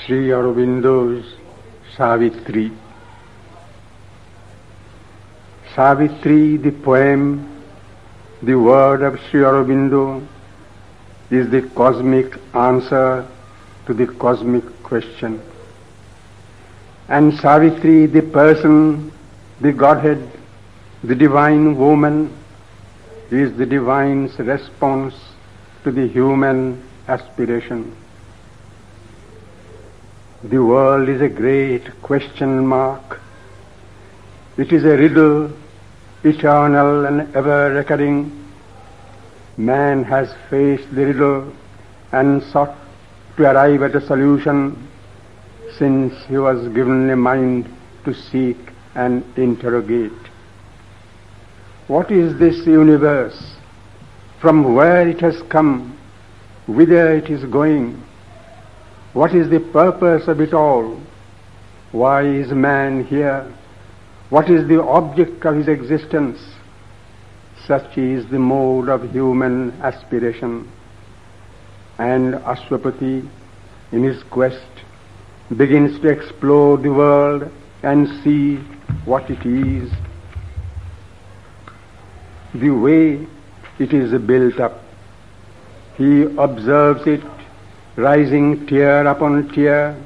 Sri Aurobindo's Savitri. Savitri, the poem, the word of Sri Aurobindo, is the cosmic answer to the cosmic question. And Savitri, the person, the Godhead, the divine woman, is the divine's response to the human aspiration. The world is a great question mark. It is a riddle, eternal and ever recurring. Man has faced the riddle and sought to arrive at a solution since he was given a mind to seek and interrogate. What is this universe? From where it has come? Whither it is going? What is the purpose of it all? Why is man here? What is the object of his existence? Such is the mode of human aspiration. And Ashwapati, in his quest, begins to explore the world and see what it is, the way it is built up. He observes it rising tier upon tier,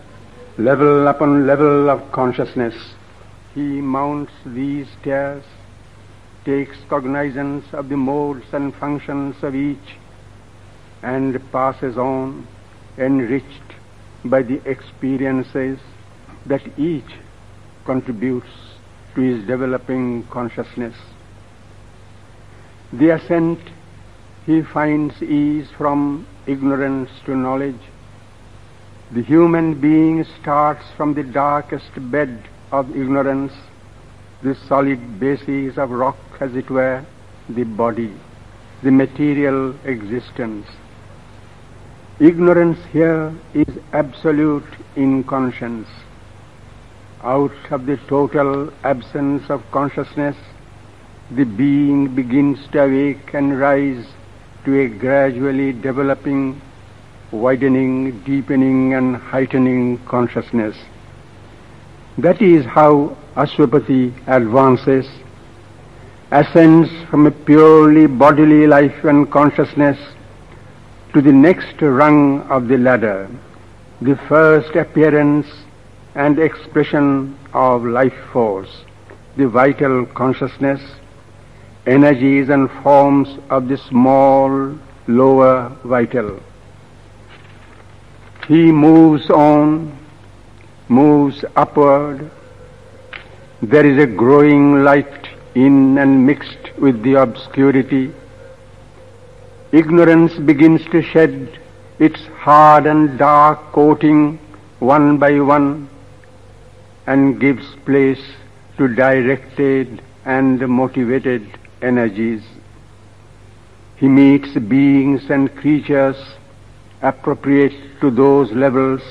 level upon level of consciousness. He mounts these stairs, takes cognizance of the modes and functions of each, and passes on, enriched by the experiences that each contributes to his developing consciousness. The ascent, he finds ease from ignorance to knowledge. The human being starts from the darkest bed of ignorance, the solid basis of rock, as it were, the body, the material existence. Ignorance here is absolute inconscience. Out of the total absence of consciousness, the being begins to awake and rise to a gradually developing, widening, deepening and heightening consciousness. That is how Ashwapati advances, ascends from a purely bodily life and consciousness to the next rung of the ladder, the first appearance and expression of life force, the vital consciousness, energies and forms of the small, lower vital. He moves on, moves upward. There is a growing light in and mixed with the obscurity. Ignorance begins to shed its hard and dark coating one by one and gives place to directed and motivated energies. He meets beings and creatures appropriate to those levels,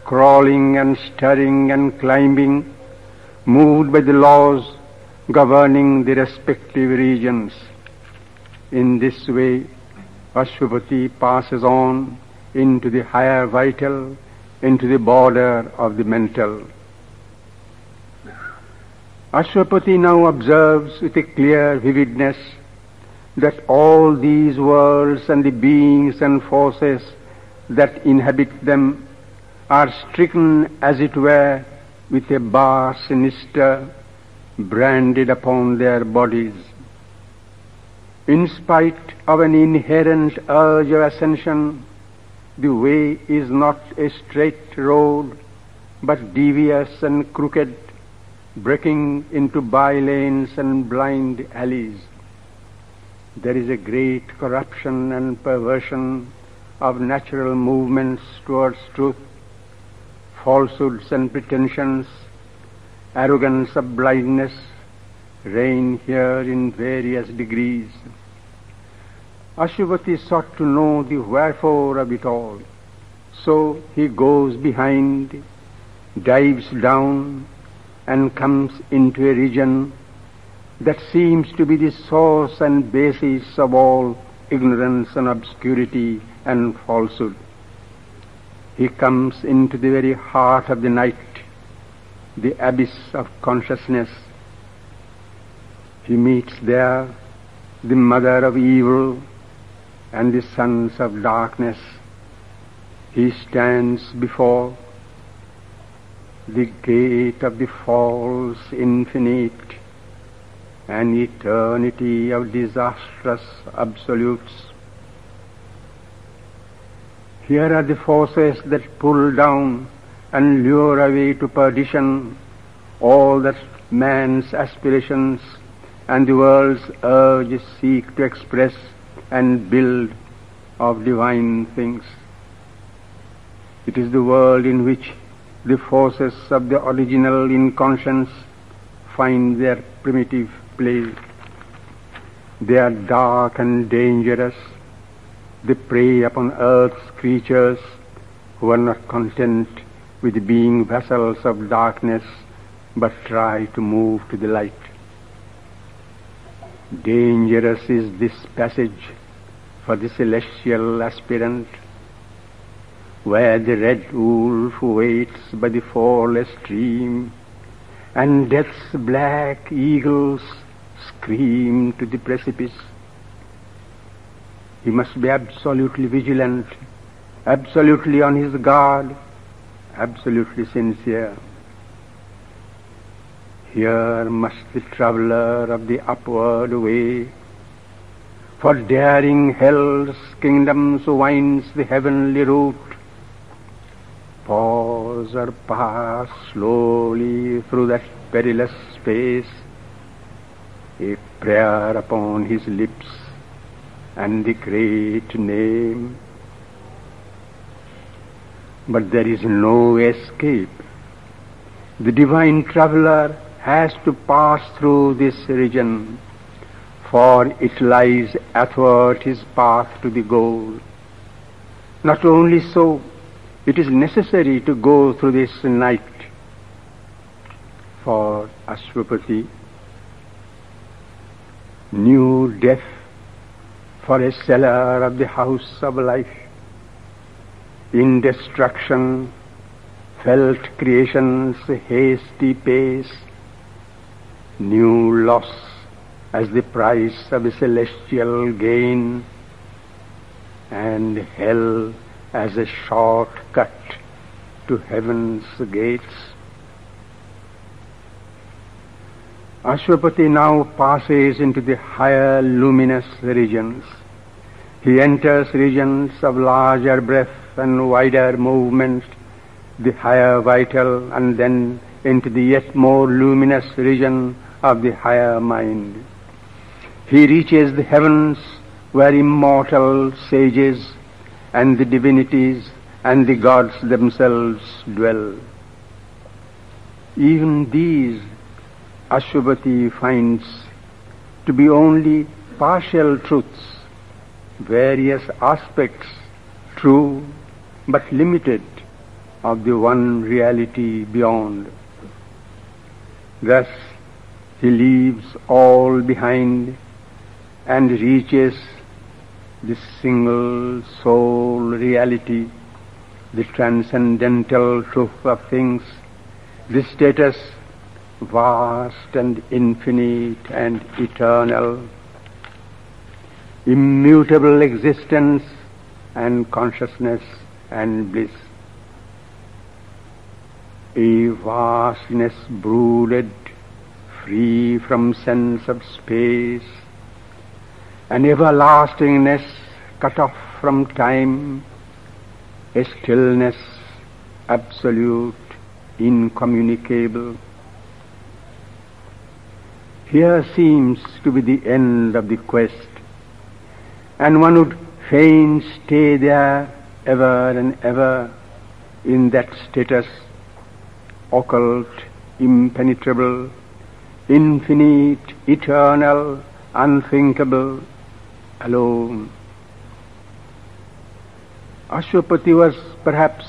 crawling and stirring and climbing, moved by the laws governing the respective regions. In this way, Ashwapati passes on into the higher vital, into the border of the mental. Ashwapati now observes with a clear vividness that all these worlds and the beings and forces that inhabit them are stricken, as it were, with a bar sinister branded upon their bodies. In spite of an inherent urge of ascension, the way is not a straight road, but devious and crooked, breaking into by-lanes and blind alleys. There is a great corruption and perversion of natural movements towards truth, falsehoods and pretensions, arrogance of blindness reign here in various degrees. Ashwapati sought to know the wherefore of it all. So he goes behind, dives down, and comes into a region that seems to be the source and basis of all ignorance and obscurity and falsehood. He comes into the very heart of the night, the abyss of consciousness. He meets there the mother of evil and the sons of darkness. He stands before the gate of the false infinite, an eternity of disastrous absolutes. Here are the forces that pull down and lure away to perdition all that man's aspirations and the world's urge seek to express and build of divine things. It is the world in which the forces of the original inconscience find their primitive play. They are dark and dangerous. They prey upon earth's creatures who are not content with being vessels of darkness, but try to move to the light. Dangerous is this passage for the celestial aspirant, where the red wolf waits by the fawless stream, and death's black eagles scream to the precipice. He must be absolutely vigilant, absolutely on his guard, absolutely sincere. Here must the traveller of the upward way, for daring hell's kingdoms winds the heavenly route, pause or pass slowly through that perilous space, a prayer upon his lips and the great name. But there is no escape. The divine traveller has to pass through this region, for it lies athwart his path to the goal. Not only so, it is necessary to go through this night. For Ashwapati, new death for a seller of the house of life. In destruction, felt creation's hasty pace, new loss as the price of a celestial gain, and hell as a short cut to heaven's gates. Ashwapati now passes into the higher luminous regions. He enters regions of larger breadth and wider movement, the higher vital, and then into the yet more luminous region of the higher mind. He reaches the heavens where immortal sages and the divinities and the gods themselves dwell. Even these Ashwapati finds to be only partial truths, various aspects, true but limited, of the one reality beyond. Thus he leaves all behind and reaches the single soul reality, the transcendental truth of things, the status vast and infinite and eternal, immutable existence and consciousness and bliss. A vastness brooded, free from sense of space, an everlastingness cut off from time, a stillness absolute, incommunicable. Here seems to be the end of the quest, and one would fain stay there ever and ever in that status, occult, impenetrable, infinite, eternal, unthinkable, alone. Ashwapati was perhaps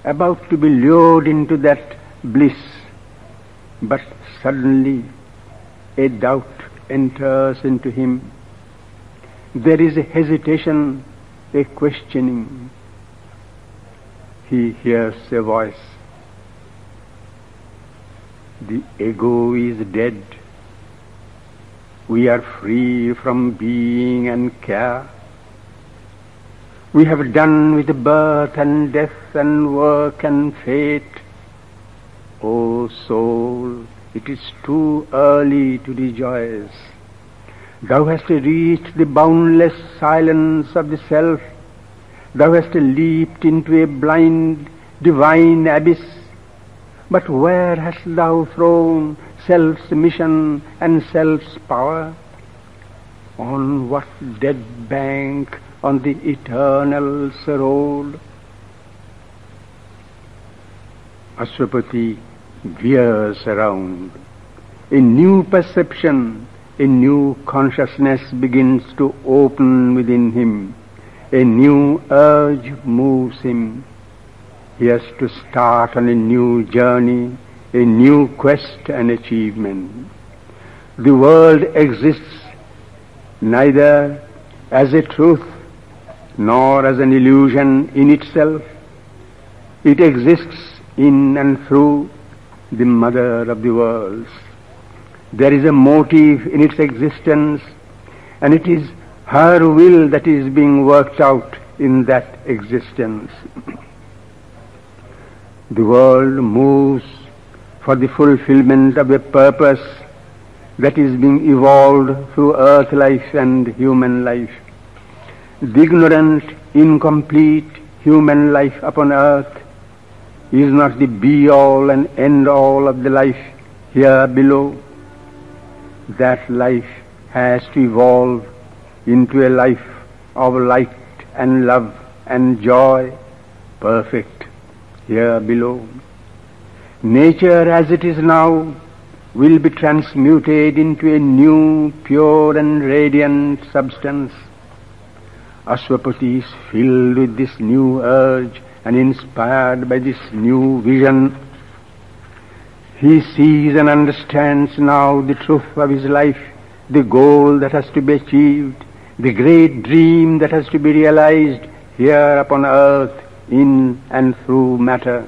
about to be lured into that bliss, but suddenly a doubt enters into him. There is a hesitation, a questioning. he hears a voice. The ego is dead. We are free from being and care. We have done with birth and death and work and fate. O soul, it is too early to rejoice. Thou hast reached the boundless silence of the self. Thou hast leaped into a blind, divine abyss. But where hast thou thrown self's mission and self's power? On what dead bank on the eternal's road? Ashwapati veers around. A new perception, a new consciousness begins to open within him. A new urge moves him. He has to start on a new journey, a new quest and achievement. The world exists neither as a truth nor as an illusion in itself. It exists in and through the mother of the worlds. There is a motive in its existence, and it is her will that is being worked out in that existence. The world moves for the fulfillment of a purpose that is being evolved through earth life and human life. The ignorant, incomplete human life upon earth is not the be-all and end-all of the life here below. That life has to evolve into a life of light and love and joy, perfect here below. Nature as it is now will be transmuted into a new, pure and radiant substance. Ashwapati is filled with this new urge and inspired by this new vision. He sees and understands now the truth of his life, the goal that has to be achieved, the great dream that has to be realized here upon earth in and through matter.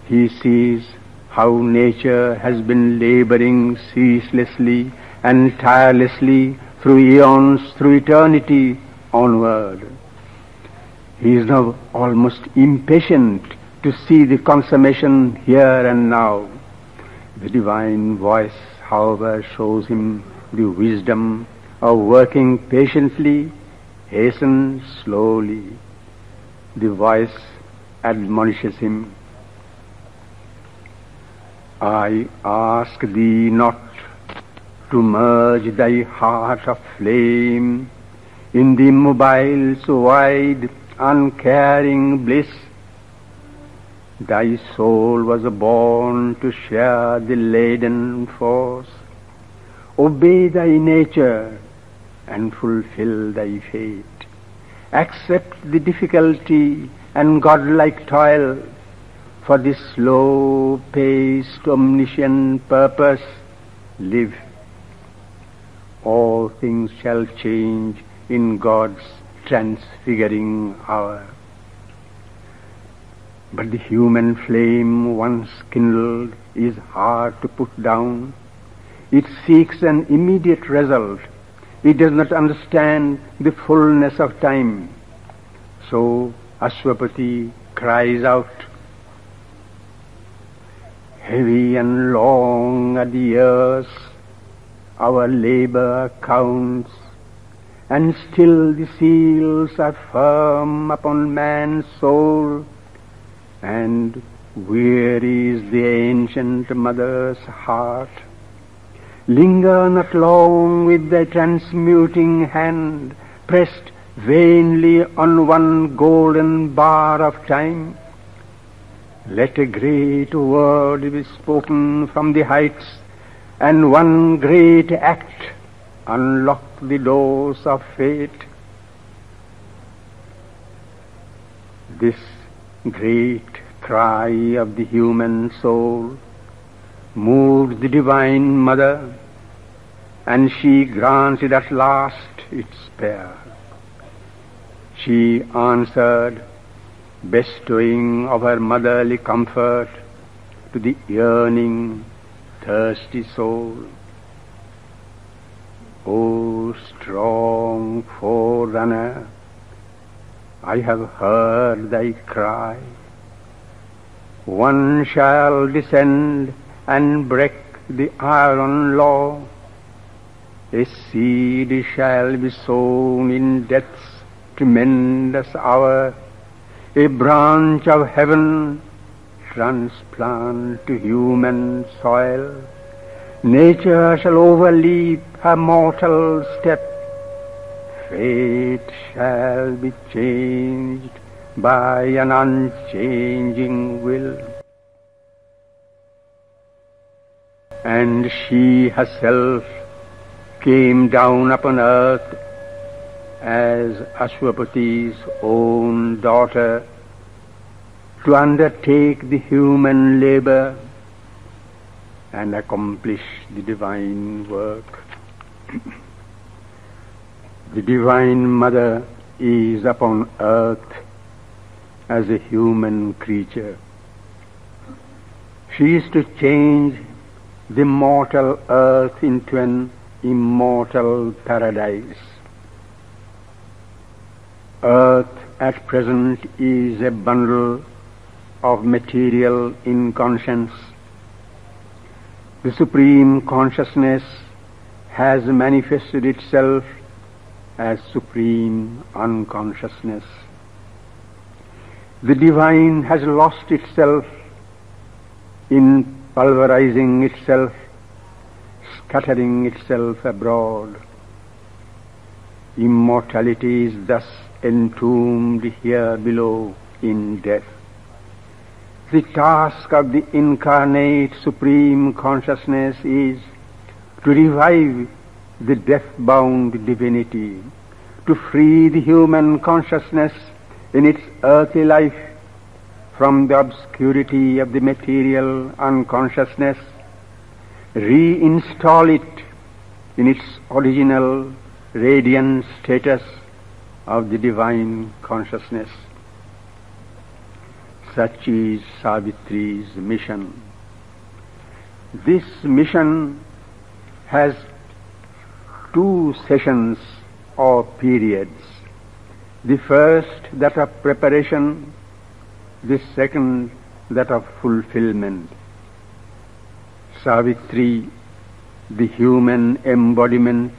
He sees how nature has been laboring ceaselessly and tirelessly through eons, through eternity onward. He is now almost impatient to see the consummation here and now. The divine voice, however, shows him the wisdom of working patiently, hasten slowly. The voice admonishes him, I ask thee not to merge thy heart of flame in the mobile's wide, uncaring bliss. Thy soul was born to share the laden force. Obey thy nature and fulfill thy fate. Accept the difficulty and godlike toil for this slow-paced, omniscient purpose. Live. All things shall change in God's transfiguring hour. But the human flame once kindled is hard to put down. It seeks an immediate result. It does not understand the fullness of time. So Ashwapati cries out, heavy and long are the years our labor counts, and still the seals are firm upon man's soul, and weary is the ancient mother's heart. Linger not long with thy transmuting hand, pressed vainly on one golden bar of time. Let a great word be spoken from the heights, and one great act unlock the doors of fate. This great cry of the human soul moved the Divine Mother, and she granted at last its prayer. She answered, bestowing of her motherly comfort to the yearning, thirsty soul. O strong forerunner, I have heard thy cry. One shall descend and break the iron law. A seed shall be sown in death's tremendous hour. A branch of heaven transplant to human soil. Nature shall overleap her mortal step. Fate shall be changed by an unchanging will. And she herself came down upon earth as Ashwapati's own daughter to undertake the human labor and accomplish the divine work. The Divine Mother is upon earth as a human creature. She is to change the mortal earth into an immortal paradise. Earth at present is a bundle of material inconscience. The Supreme Consciousness has manifested itself as Supreme Unconsciousness. The Divine has lost itself in pulverizing itself, scattering itself abroad. Immortality is thus entombed here below in death. The task of the incarnate Supreme Consciousness is to revive the death-bound divinity, to free the human consciousness in its earthly life from the obscurity of the material unconsciousness, reinstall it in its original radiant status of the divine consciousness. Such is Savitri's mission. This mission has two sessions or periods. The first, that of preparation; the second, that of fulfillment. Savitri, the human embodiment,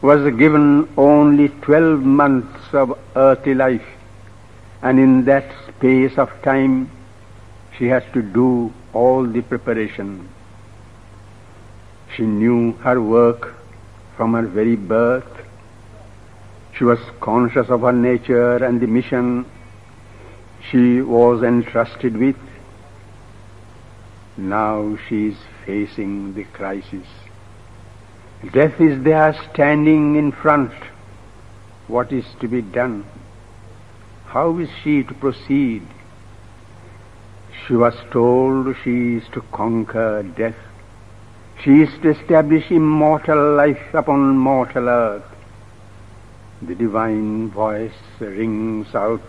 was given only 12 months of earthly life, and in that space of time she has to do all the preparation. She knew her work from her very birth. She was conscious of her nature and the mission she was entrusted with. Now she is facing the crisis. Death is there standing in front. What is to be done? How is she to proceed? She was told she is to conquer death. She is to establish immortal life upon mortal earth. The divine voice rings out,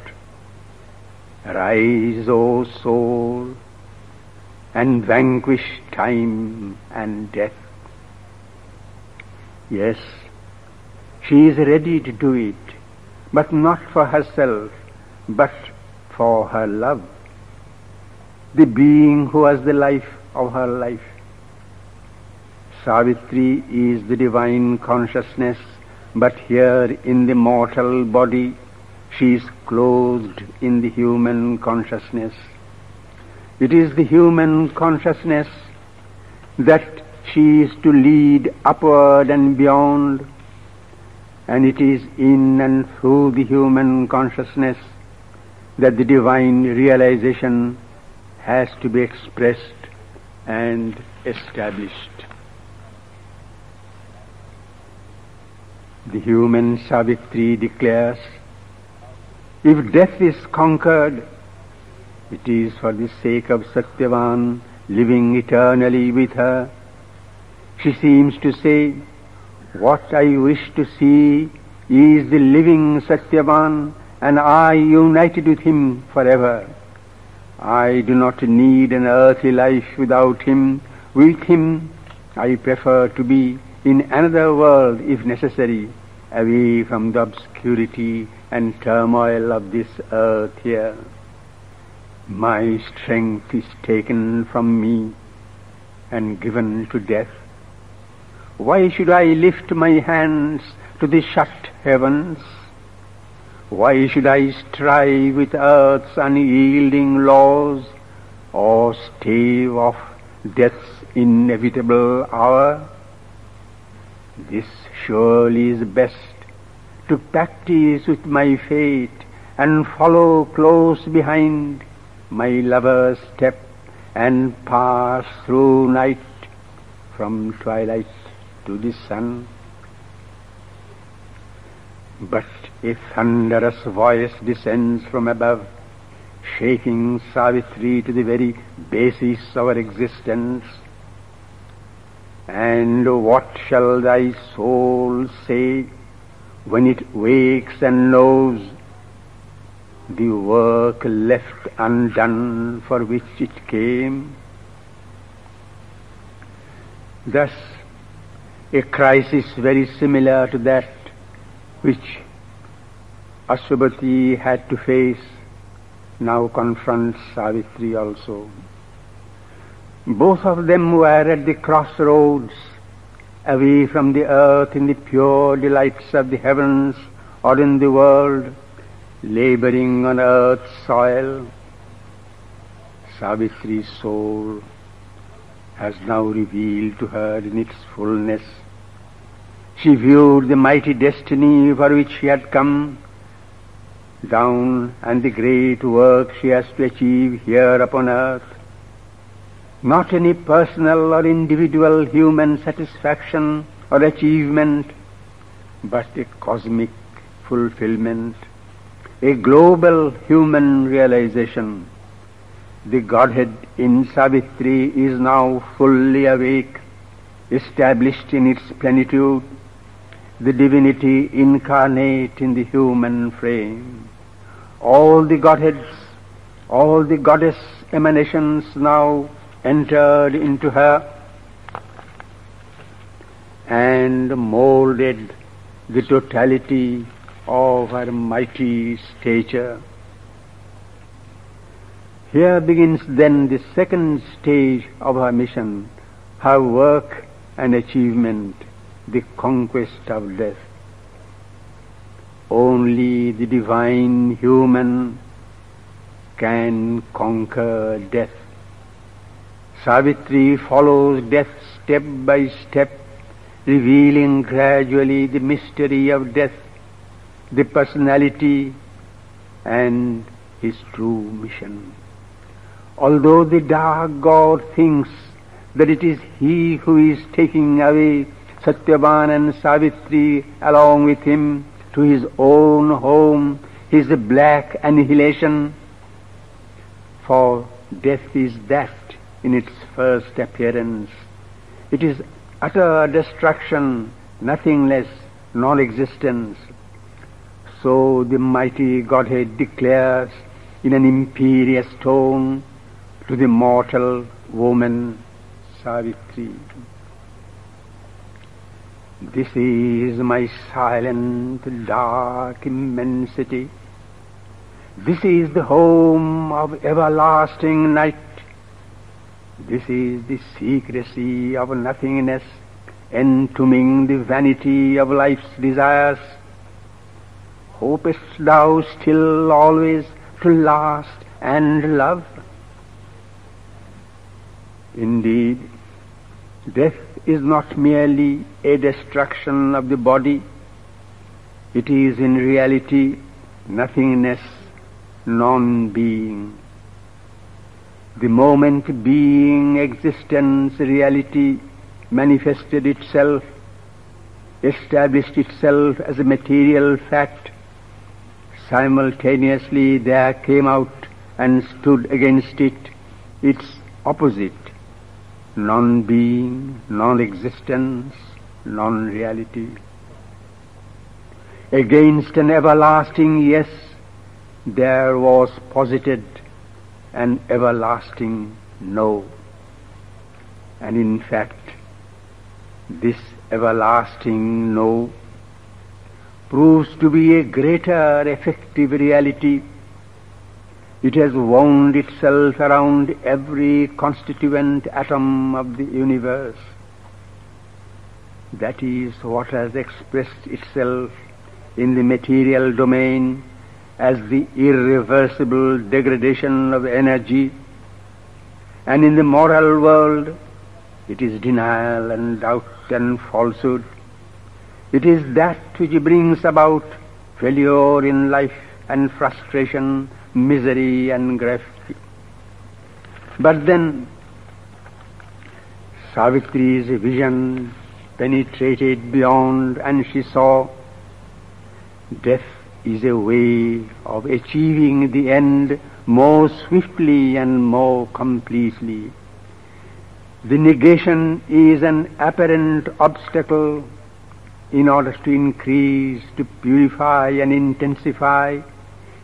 "Arise, O soul, and vanquish time and death." Yes, she is ready to do it, but not for herself, but for her love, the being who has the life of her life. Savitri is the divine consciousness, but here in the mortal body she is clothed in the human consciousness. It is the human consciousness that she is to lead upward and beyond, and it is in and through the human consciousness that the divine realization has to be expressed and established. The human Savitri declares, if death is conquered, it is for the sake of Satyavan living eternally with her. She seems to say, what I wish to see is the living Satyavan and I united with him forever. I do not need an earthly life without him. With him I prefer to be in another world if necessary, away from the obscurity and turmoil of this earth here. My strength is taken from me and given to death. Why should I lift my hands to the shut heavens? Why should I strive with earth's unyielding laws, or stave off death's inevitable hour? This surely is best, to practice with my fate and follow close behind my lover's step and pass through night from twilight to the sun. But a thunderous voice descends from above, shaking Savitri to the very basis of her existence. And what shall thy soul say when it wakes and knows the work left undone for which it came? Thus, a crisis very similar to that which Ashwabati had to face now confronts Savitri also. Both of them were at the crossroads, away from the earth in the pure delights of the heavens or in the world, laboring on earth's soil. Savitri's soul has now revealed to her in its fullness. She viewed the mighty destiny for which she had come down and the great work she has to achieve here upon earth. Not any personal or individual human satisfaction or achievement, but a cosmic fulfillment, a global human realization. The Godhead in Savitri is now fully awake, established in its plenitude, the divinity incarnate in the human frame. All the Godheads, all the goddess emanations now entered into her and molded the totality of her mighty stature. Here begins then the second stage of her mission, her work and achievement, the conquest of death. Only the divine human can conquer death. Savitri follows death step by step, revealing gradually the mystery of death, the personality and his true mission. Although the dark god thinks that it is he who is taking away Satyavan and Savitri along with him to his own home, his black annihilation, for death is that in its first appearance. It is utter destruction, nothingness, non-existence. So the mighty Godhead declares in an imperious tone to the mortal woman Savitri, "This is my silent, dark immensity. This is the home of everlasting night. This is the secrecy of nothingness, entombing the vanity of life's desires. Hopest thou still always to last and love?" Indeed, death is not merely a destruction of the body. It is in reality nothingness, non-being. The moment being, existence, reality manifested itself, established itself as a material fact, simultaneously there came out and stood against it its opposite, non-being, non-existence, non-reality. Against an everlasting yes there was posited an everlasting no. And in fact, this everlasting no proves to be a greater effective reality. It has wound itself around every constituent atom of the universe. That is what has expressed itself in the material domain as the irreversible degradation of energy, and in the moral world it is denial and doubt and falsehood. It is that which brings about failure in life and frustration, misery and grief. But then Savitri's vision penetrated beyond, and she saw death is a way of achieving the end more swiftly and more completely. The negation is an apparent obstacle in order to increase, to purify and intensify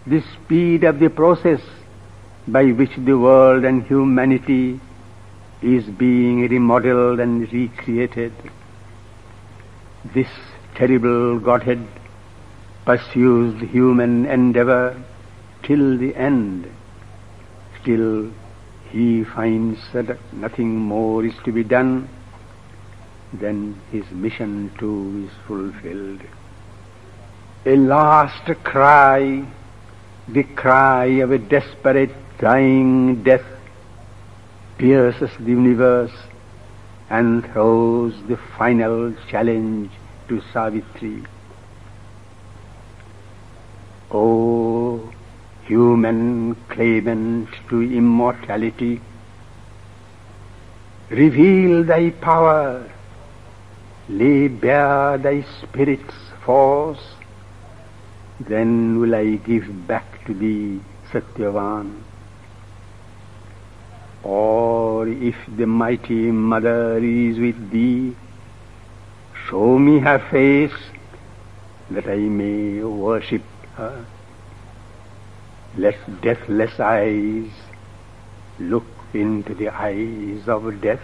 the speed of the process by which the world and humanity is being remodeled and recreated. This terrible Godhead pursues the human endeavor till the end. Still, he finds that nothing more is to be done, then his mission too is fulfilled. A last cry, the cry of a desperate dying death, pierces the universe and throws the final challenge to Savitri. O human claimant to immortality, reveal thy power, lay bare thy spirit's force, then will I give back to thee Satyavan. Or if the mighty Mother is with thee, show me her face that I may worship her. Let deathless eyes look into the eyes of death.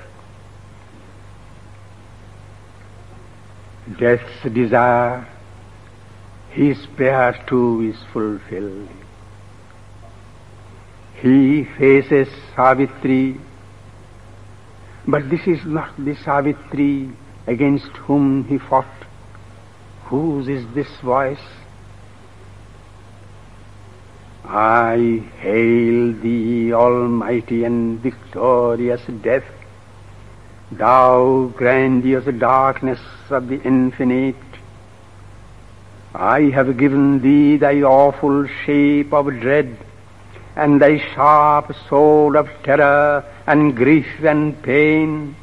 Death's desire, his prayer too is fulfilled. He faces Savitri, but this is not the Savitri against whom he fought. Whose is this voice? I hail thee, almighty and victorious death, thou grandiose darkness of the infinite. I have given thee thy awful shape of dread, and thy sharp sword of terror and grief and pain,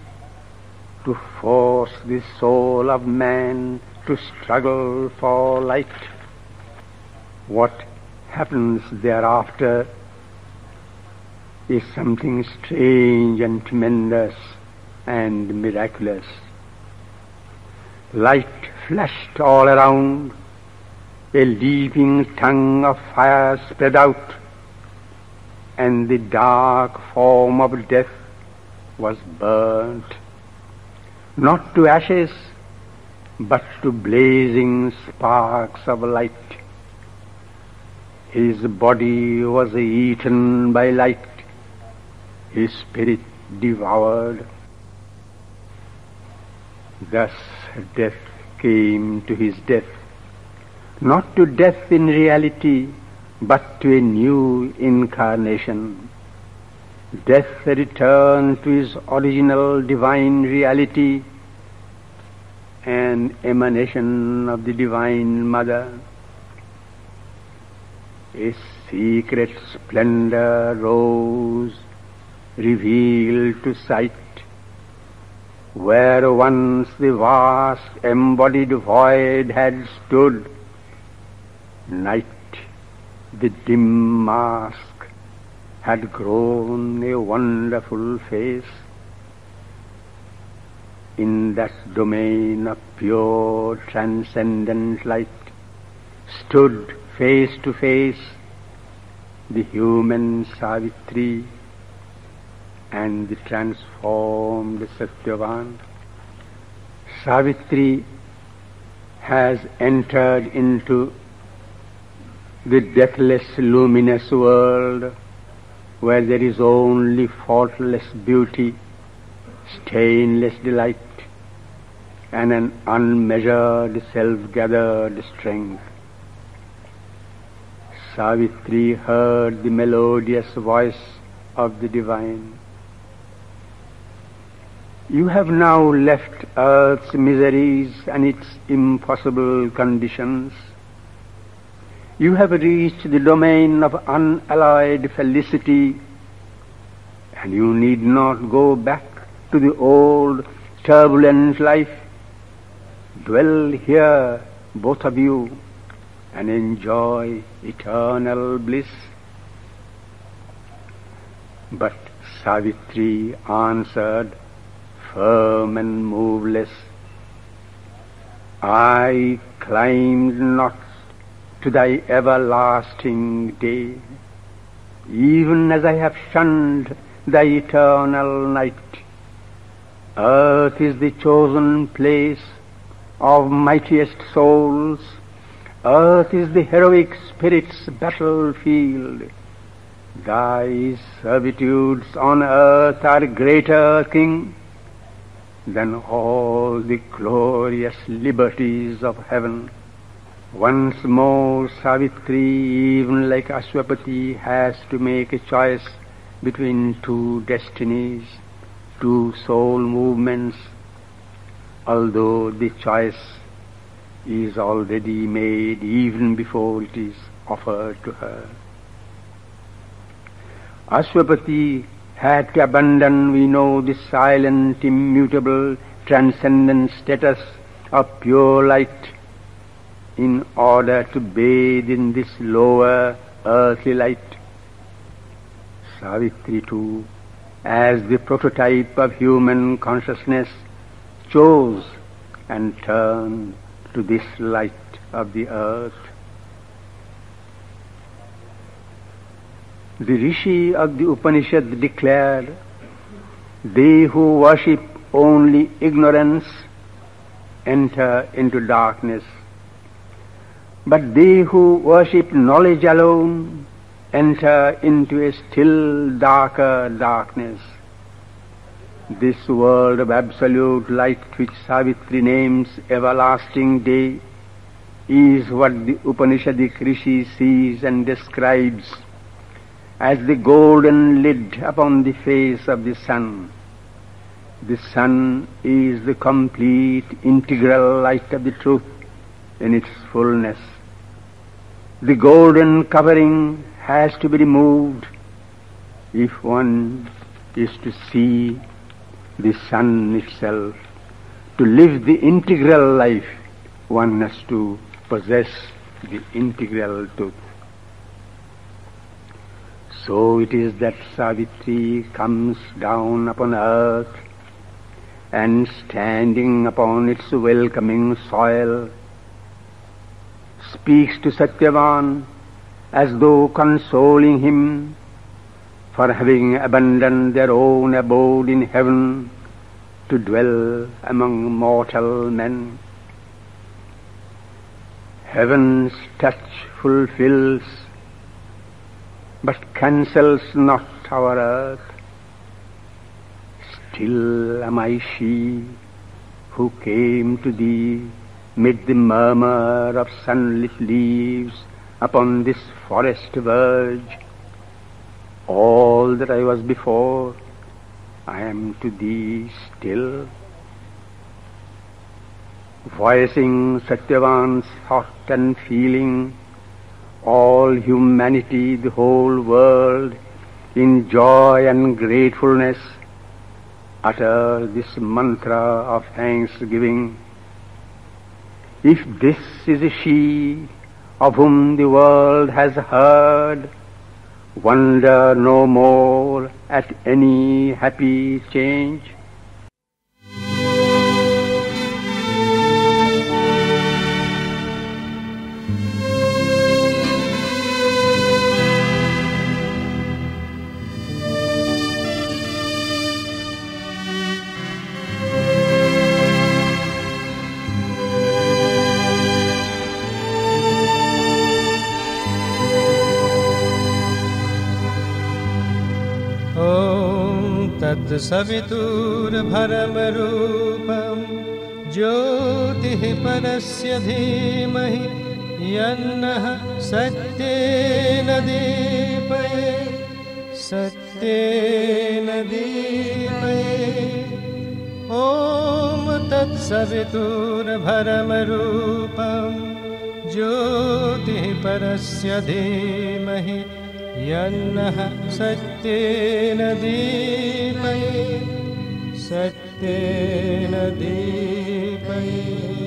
to force the soul of man to struggle for light. What happens thereafter is something strange and tremendous and miraculous. Light flashed all around, a leaping tongue of fire spread out, and the dark form of death was burnt, not to ashes, but to blazing sparks of light. His body was eaten by light, his spirit devoured. Thus death came to his death, not to death in reality, but to a new incarnation. Death returned to his original divine reality, an emanation of the Divine Mother. A secret splendor rose, revealed to sight, where once the vast embodied void had stood. Night, the dim mask, had grown a wonderful face. In that domain of pure transcendent light stood face to face the human Savitri and the transformed Satyavan. Savitri has entered into the deathless, luminous world where there is only faultless beauty, stainless delight, and an unmeasured self-gathered strength. Savitri heard the melodious voice of the divine. You have now left earth's miseries and its impossible conditions. You have reached the domain of unalloyed felicity, and you need not go back to the old turbulent life. Dwell here, both of you, and enjoy eternal bliss. But Savitri answered, firm and moveless, I climbed not to thy everlasting day, even as I have shunned thy eternal night. Earth is the chosen place of mightiest souls. Earth is the heroic spirit's battlefield. Thy servitudes on earth are greater, King, than all the glorious liberties of heaven. Once more, Savitri, even like Ashwapati, has to make a choice between two destinies, two soul movements, although the choice is already made even before it is offered to her. Ashwapati had to abandon, we know, the silent, immutable, transcendent status of pure light in order to bathe in this lower earthly light. Savitri too, as the prototype of human consciousness, chose and turned to this light of the earth. The Rishi of the Upanishad declared, they who worship only ignorance enter into darkness, but they who worship knowledge alone enter into a still darker darkness. This world of absolute light, which Savitri names everlasting day, is what the Upanishadic Rishi sees and describes as the golden lid upon the face of the sun. The sun is the complete integral light of the truth in its fullness. The golden covering has to be removed if one is to see the sun itself. To live the integral life, one has to possess the integral truth. So it is that Savitri comes down upon earth and, standing upon its welcoming soil, speaks to Satyavan as though consoling him for having abandoned their own abode in heaven to dwell among mortal men. Heaven's touch fulfills but cancels not our earth. Still am I she who came to thee mid the murmur of sunlit leaves upon this forest verge. All that I was before, I am to thee still. Voicing Satyavan's thought and feeling, all humanity, the whole world, in joy and gratefulness, utter this mantra of thanksgiving. If this is she of whom the world has heard, wonder no more at any happy change. तत्सवितुर्भरमरूपं ज्योतिः परस्य धीमहि यन्नः सत्येन दीपयेत् सत्येन दीपयेत्। ॐ तत्सवितुर्भरमरूपं ज्योतिः परस्य धीमहि यन्नः सत्येन दीपयेत् सत्येन दीपयेत्।